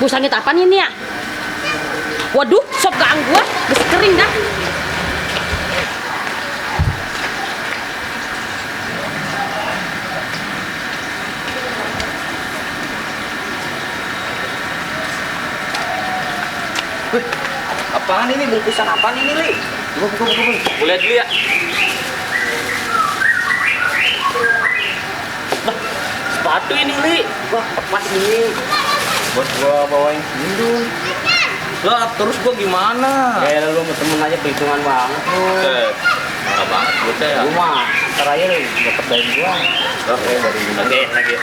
Pusangit apa nih ya? Waduh, sop gaang gua, geus kering dah. Wih, apaan ini? Bungkusan apaan ini, Li? Buka. Boleh dulu ya? Nah, sepatu ini, Li. Wah, pas ini. Buat gua bawain Hindun. Lah, terus gua gimana? Ya lu sama temen aja perhitungan banget lu. Marah banget bocah ya. Lu mah ntar aja lu dapet dari gua. Oke, dari lagi.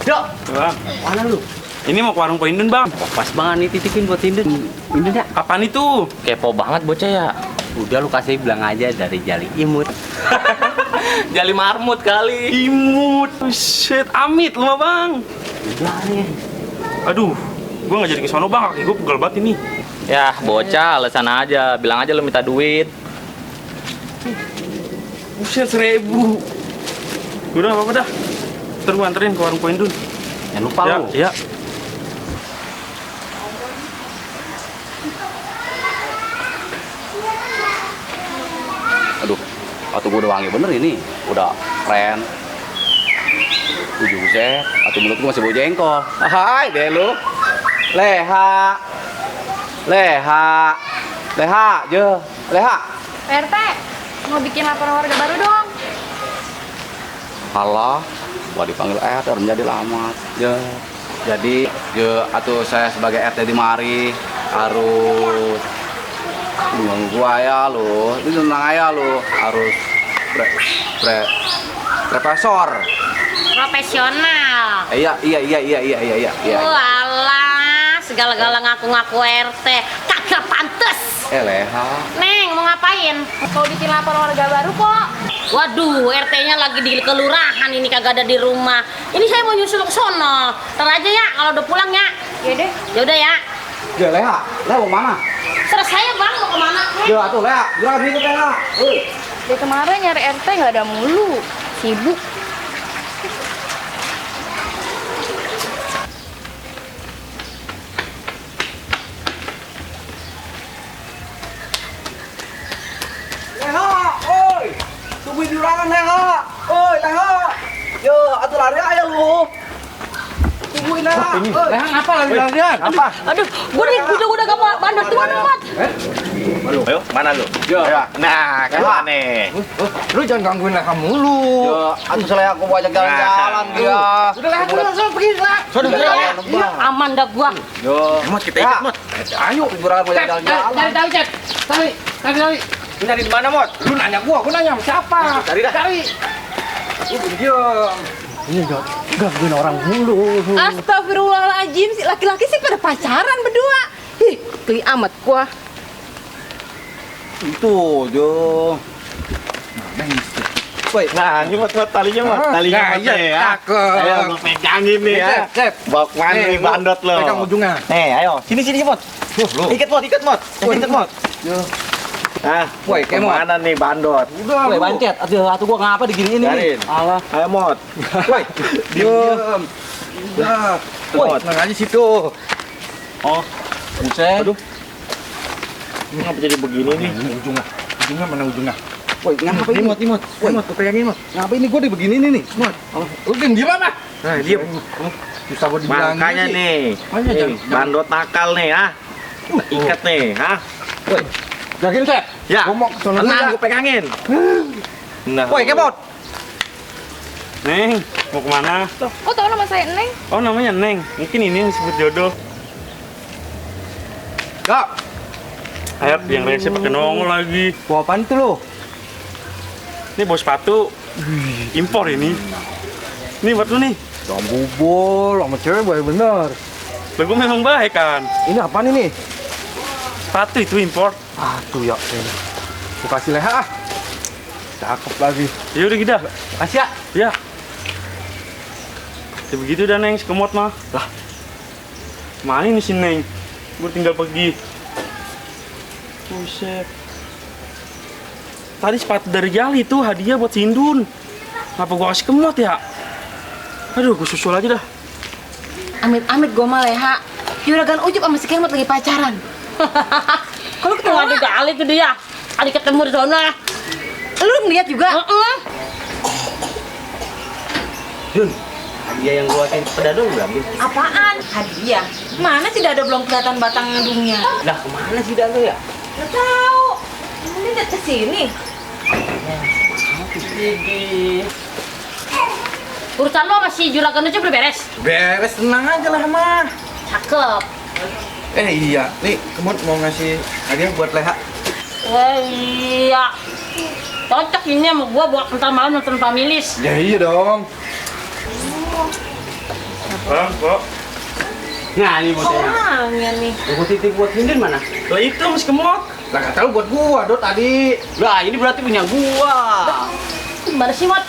Dok, Bang, mana lu? ini mau ke warung Po Indun, Bang. Pas banget nih titipin buat Indun. Indun ya? Kapan itu? Kepo banget bocah ya. Udah lu kasih bilang aja dari Jali Imut. Jali marmut kali. Imut. Shit, amit lu mah, Bang. Udah nih. Aduh, gua nggak jadi ke sono, Bang. Kaki gua pegel banget ini. Ya, bocah, alasan aja. Bilang aja lu minta duit. Buset, 1000. Udah, nggak apa-apa dah. Ntar gua anterin ke warung Po Indun. Jangan lupa Ya, lu. ya. Aduh, atau gua udah wangi bener ini. Udah keren. Buset, atau mulut gua masih bau jengkol. Hai deh lu. Leha. Leha. RT, mau bikin laporan warga baru dong. Halah, gua dipanggil RT menjadi lamat. Ya. Jadi, atuh saya sebagai RT di mari harus gua ya lu. Ini tenang aja lu, harus profesor. Profesional. Iya. Walah, segala-gala ngaku-ngaku RT. Kagak pantes. Leha. Neng, mau ngapain? Mau bikin laporan warga baru kok. Waduh, RT-nya lagi di kelurahan ini kagak ada di rumah. Ini saya mau nyusul ke sono. Ntar aja ya kalau udah pulang ya. Ya deh. Ya udah ya. Ya Leha mau mana? Selesai ya Bang, mau kemana? Ya atuh Leha, juragan ikut Leha. Dari kemarin nyari RT nggak ada mulu. Sibuk. Leha, oi. Tungguin juragan Leha. Oi, Leha. Yo, atuh lari aja lu. Tungguin Leha. Leha ngapa lagi larian? Apa? Aduh, gua udah gak bandar tuh mana, Mat? Ayo, mana lu? Ya. Nah, kan nih. Lu jangan gangguin Leha mulu. Yo, atuh saya aku mau ajak jalan-jalan dia. Udah Leha, sudah pergi Leha. Iya, aman dah gua. Yo, Mot, kita ikut, Mot. Ayo, juragan mau jalan-jalan. Cari, Cep. Cari. Lu nyari di mana, Mot? Lu nanya gua nanya sama siapa? Cari dah. Cari. Lu diam. Ini gangguin orang mulu. Astagfirullahaladzim, si laki-laki sih pada pacaran berdua. Ih, geli amat gua. Itu, Jo. Woi, Nah, ini Mot, talinya, Mot. Talinya, Nah, Mot, iya, ya. cakep. Ayo, gua pegangin nih ya. Cep. Bawa kemana nih bandot lo? Pegang ujungnya. Nih, ayo. Sini, Mot. Ikat, Mot. Ikat, Mot. Nah, Woi, kayak Mot. kemana nih bandot? Udah, woi lu. bancet. Atuh gua ngapa diginiin ini? Biarin. Alah. Ayo, Mot. Woi, diam. Udah. Woi. Tenang aja situ. Oh, Buset. aduh. Ini ngapa jadi begini nih? Ujungnya. Ujungnya mana ujungnya? Woi, ngapa ini? Imut. Woi, tuh pegangin, Mot. Ngapa ini gua diginiin ini? Mot. Lu diam apa? Nah, diam. Susah buat dibilangin Makanya sih. nih, Makanya nih, jangan- bandot nakal nih, ah. Ikat nih, ah. Woi, Yakin, Cep? Ya, Gua mau ke sono dulu tenang, ya. gue pegangin. Nah, woi, kemot. Neng, mau kemana? Oh, tau nama saya Neng? Oh, namanya Neng. Mungkin ini yang disebut jodoh. Kak, Ayo, yang rese pakai nongol lagi. bawa apaan tuh lu? Ini bos sepatu impor ini. Ini buat lu nih. Jangan bubul, sama cewek baik bener. Lah, gue memang baik kan. Ini apaan ini? Sepatu itu impor. Aduh ya, gua kasih Leha. Cakep lagi. Ya udah gitu dah. Kasih ya. Ya. Ya begitu dah Neng, sekemot mah. Lah. Mana ini si Neng? Gue tinggal pergi. Buset. Tadi sepatu dari Jali tuh hadiah buat si Indun. Ngapa gua kasih kemot ya? Aduh, gue susul aja dah. Amit-amit gue mah Leha. Juragan Ucup sama si Kemot lagi pacaran. Kalau Tuh ada ketawa, kali tuh dia. Ada ketemu di sana. lu ngeliat juga? Jun, hadiah yang gua kasih ke Dado udah ambil. Apaan? Hadiah. Mana sih Dado belum kelihatan batang hidungnya? Lah kemana sih Dado ya? Nggak tahu. Ini udah kesini. Urusan lo sama si Juragan Ucup udah beres. Beres, tenang aja lah mah. Cakep. Iya, nih Kemot mau ngasih hadiah buat Leha. Iya. Cocok ini sama gua buat ntar malam nonton Familis. Ya iya dong. Bang, kok? Nah ini bocahnya. Orangnya nih. Gua titip buat Hindun mana? Lah itu Mas Kemot. Lah kata lu buat gua, Dot tadi. Lah ini berarti punya gua. Gimana sih, Mot?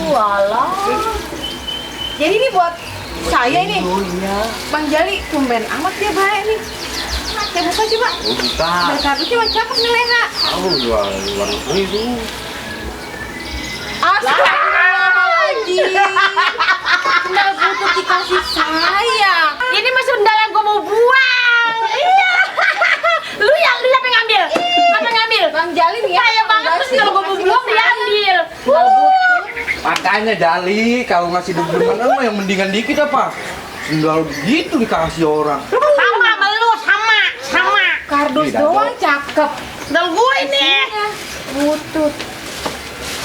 Walah. Jadi ini buat saya ini. Oh iya. Bang Jali, tumben amat dia baik nih. Saya buka coba. Oh buka. Biar kardusnya mah cakep nih Leha. Tahu luar negeri tuh. Astagfirullahaladzim. Nggak butuh dikasih sayang. Ini mah sendal yang gua mau buang. Iya. Lu yang ngambil. Apa yang ngambil? Bang Jali nih ya. Kaya banget terus kalau gua mau buang diambil. Nggak butuh. Makanya Jali, kalau ngasih deburan mah yang mendingan dikit apa? Sendal gitu dikasih orang. Sama sama lu, sama. Kardus Tidak, doang Dok. cakep. Sendal gua ini. Butut.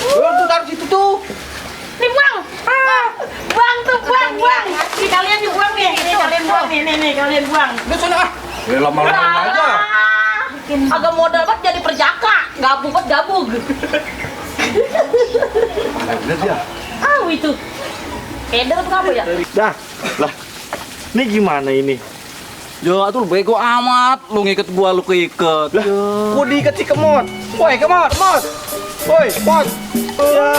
Oh tuh taruh situ tuh. Nih buang. Buang tuh, buang. Nih kalian dibuang nih. Nih kalian buang nih, kalian buang. Udah sana ah. Ya lama-lama aja. Agak modal banget jadi perjaka. Gabug. Ada bener dia. Itu. Keder apa kamu ya? Dah. Lah. Ini gimana ini? Ya tuh bego amat, lu ngiket gua lu keiket. Lah, Gua diikat si Kemot. Woi Kemot. Woi, Kemot. Ya.